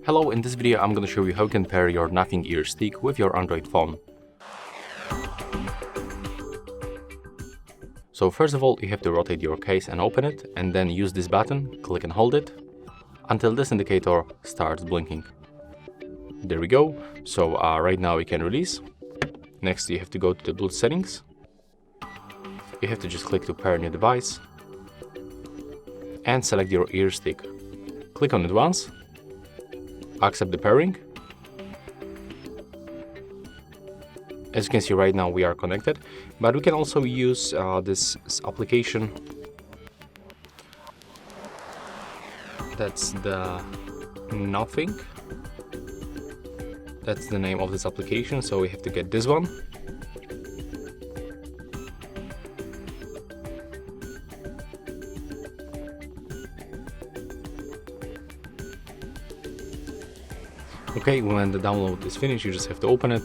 Hello, in this video I'm going to show you how you can pair your Nothing Ear stick with your Android phone. So first of all, you have to rotate your case and open it, and then use this button, click and hold it, until this indicator starts blinking. There we go. So right now we can release. Next you have to go to the Bluetooth settings. You have to just click to pair new device and select your ear stick. Click on it once, accept the pairing. As you can see right now we are connected, but we can also use this application. That's the Nothing. That's the name of this application, so we have to get this one. Okay, when the download is finished, you just have to open it,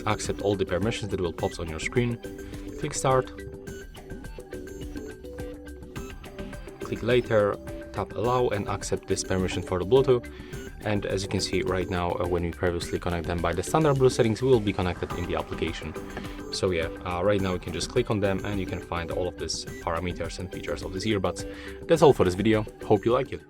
accept all the permissions that will pop on your screen, click start, click later, tap allow and accept this permission for the Bluetooth. And as you can see right now, when we previously connect them by the standard Bluetooth settings, we will be connected in the application. So yeah, right now you can just click on them and you can find all of these parameters and features of these earbuds. That's all for this video. Hope you like it.